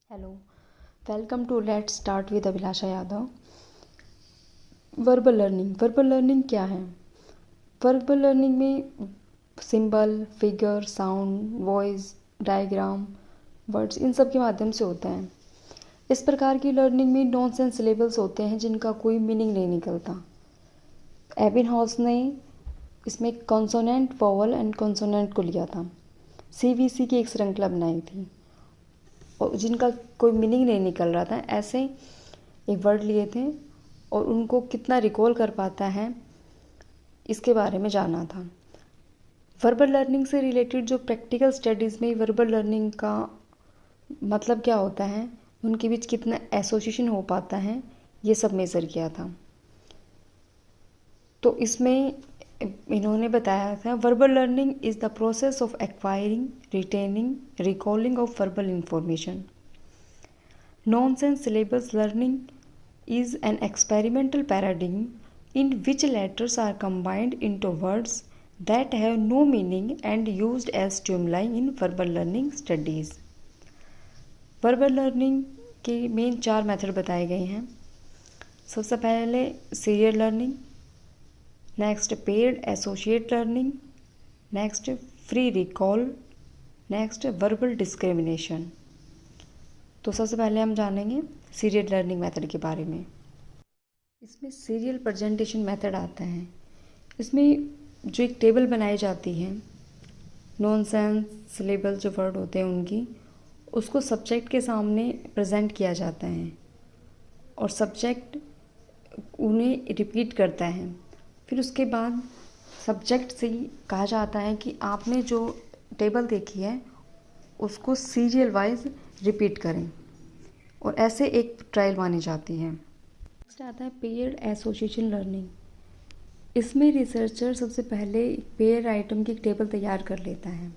Hello, welcome to let's start with Abhilasha Yadav. Verbal learning क्या है? Verbal learning में symbol, figure, sound, voice, diagram, words इन सब के माध्यम से होता है। इस प्रकार की लर्निंग में नॉनसेंस सिलेबल्स होते हैं जिनका कोई मीनिंग नहीं निकलता। एबिनहाउस ने इसमें कॉन्सोनेंट, वोवल एंड कॉन्सोनेंट को लिया था। सीवीसी की एक श्रृंखला बनाई थी और जिनका कोई मीनिंग नहीं निकल रहा था। ऐसे एक वर्ड लिए थे और उनको कितना रिकॉल कर पाता है इसके बारे में जाना था। वर्बल लर्निंग से रिलेटेड जो प्रैक्टिकल स्टडीज़ में वर्बल लर्निंग का मतलब क्या होता है, उनके बीच कितना एसोसिएशन हो पाता है, ये सब मेज़र किया था। तो इसमें इन्होंने बताया था verbal learning is the process of acquiring, retaining, recalling of verbal information. Nonsense syllabus learning is an experimental paradigm in which letters are combined into words that have no meaning and used as stimuli in verbal learning studies. Verbal learning के main 4 method बताए गए हैं। सबसे पहले serial learning, next paired associate learning, next free recall, next verbal discrimination. तो सबसे पहले हम जानेंगे सीरियल लर्निंग मेथड के बारे में। इसमें सीरियल प्रेजेंटेशन मेथड आता है। इसमें जो एक टेबल बनाई जाती है, नॉनसेंस सिलेबल जो वर्ड होते हैं उनकी, उसको सब्जेक्ट के सामने प्रेजेंट किया जाता है और सब्जेक्ट उन्हें रिपीट करता है। फिर उसके बाद सब्जेक्ट से कहा जाता है कि आपने जो टेबल देखी है उसको सीरियल वाइज रिपीट करें और ऐसे एक ट्रायल मानी जाती है। नेक्स्ट आता है पेयर्ड एसोसिएशन लर्निंग। इसमें रिसर्चर सबसे पहले पेयर आइटम की एक टेबल तैयार कर लेता है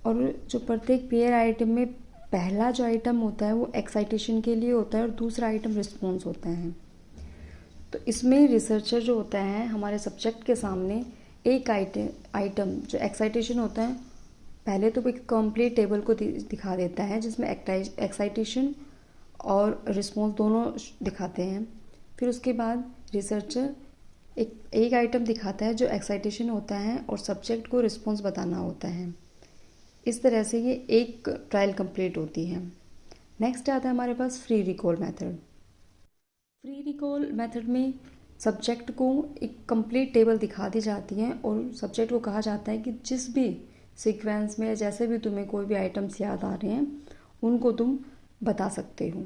और जो प्रत्येक पेयर आइटम में पहला जो आइटम होता है वो एक्साइटेशन के लिए होता है और दूसरा आइटम रिस्पॉन्स होता है। तो इसमें रिसर्चर जो होता है हमारे सब्जेक्ट के सामने एक आइटम जो एक्साइटेशन होता है, पहले तो एक कंप्लीट टेबल को दिखा देता है जिसमें एक्साइटेशन और रिस्पॉन्स दोनों दिखाते हैं। फिर उसके बाद रिसर्चर एक आइटम दिखाता है जो एक्साइटेशन होता है और सब्जेक्ट को रिस्पॉन्स बताना होता है। इस तरह से ये एक ट्रायल कंप्लीट होती है। नेक्स्ट आता है हमारे पास free recall method. Free recall method में सब्जेक्ट को एक कंप्लीट टेबल दिखा दी जाती है और सब्जेक्ट को कहा जाता है कि जिस भी सीक्वेंस में जैसे भी तुम्हें कोई भी आइटम्स याद आ रहे हैं उनको तुम बता सकते हो।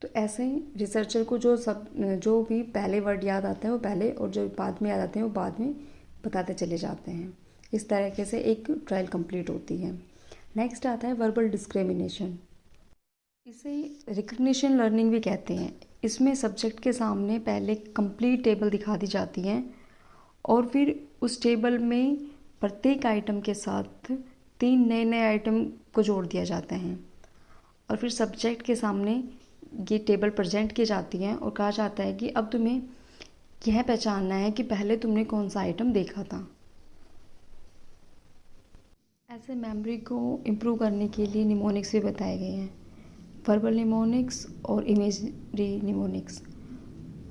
तो ऐसे ही रिसर्चर को जो भी पहले वर्ड याद आते हैं वो पहले और जो बाद में याद आते हैं वो बाद में बताते चले जाते हैं। इस तरीके से एक ट्रायल कंप्लीट होती है। नेक्स्ट आता है वर्बल डिस्क्रिमिनेशन। इसे रिकग्निशन लर्निंग भी कहते हैं। इसमें सब्जेक्ट के सामने पहले कंप्लीट टेबल दिखा दी जाती है और फिर उस टेबल में प्रत्येक आइटम के साथ 3 नए नए आइटम को जोड़ दिया जाता है और फिर सब्जेक्ट के सामने ये टेबल प्रेजेंट की जाती है और कहा जाता है कि अब तुम्हें यह पहचानना है कि पहले तुमने कौन सा आइटम देखा था। ऐसे मेमोरी को इम्प्रूव करने के लिए निमोनिक्स भी बताए गए हैं, वर्बल निमोनिक्स और इमेजरी निमोनिक्स।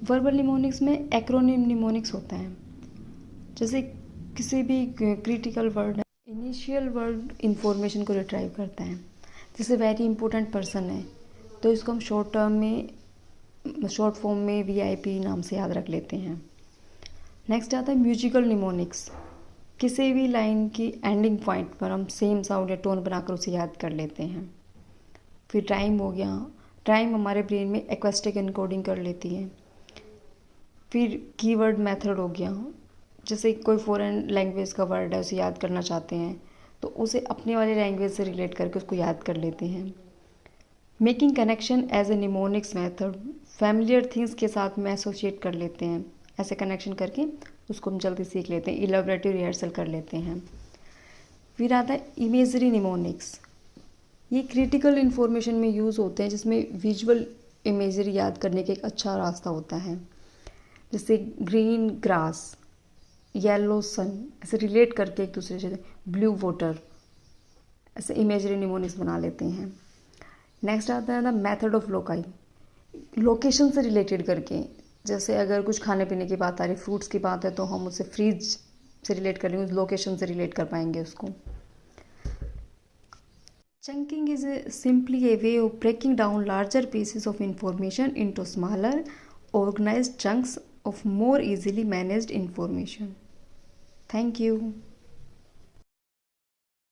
वर्बल निमोनिक्स में एक्रोनिम निमोनिक्स होता है। जैसे किसी भी critical word initial word information को रिट्राइव करता है। जैसे वेरी इंपॉर्टेंट पर्सन है तो इसको हम शॉर्ट फॉर्म में VIP नाम से याद रख लेते हैं। नेक्स्ट आता है म्यूजिकल निमोनिक्स। किसी भी लाइन की एंडिंग पॉइंट पर हम सेम साउंड या टोन बनाकर उसे याद कर लेते हैं। फिर टाइम हो गया, टाइम हमारे ब्रेन में एक्वेस्टिक एनकोडिंग कर लेती है। फिर कीवर्ड मेथड हो गया, जैसे कोई फॉरेन लैंग्वेज का वर्ड है उसे याद करना चाहते हैं तो उसे अपने वाले लैंग्वेज से रिलेट करके उसको याद कर लेते हैं। Making connection as a mnemonics method, familiar things के साथ में एसोसिएट कर लेते हैं। ऐसे कनेक्शन करके उसको हम जल्दी सीख लेते हैं, इलेबोरेटिव रिहर्सल कर लेते हैं। फिर आता है इमेजरी निमोनिक्स। ये क्रिटिकल इन्फॉर्मेशन में यूज़ होते हैं जिसमें विजुअल इमेजरी याद करने का एक अच्छा रास्ता होता है। जैसे ग्रीन ग्रास, येलो सन, ऐसे रिलेट करके एक दूसरे से, ब्लू वाटर, ऐसे इमेजरी निमोनिक्स बना लेते हैं। नेक्स्ट आता है the method of loci, location से रिलेटेड करके। जैसे अगर कुछ खाने पीने की बात आ रही, फ्रूट्स की बात है, तो हम उसे फ्रीज से रिलेट कर लेंगे, उस लोकेशन से रिलेट कर पाएंगे उसको। Chunking is simply a way of breaking down larger pieces of information into smaller organized chunks of more easily managed information. Thank you.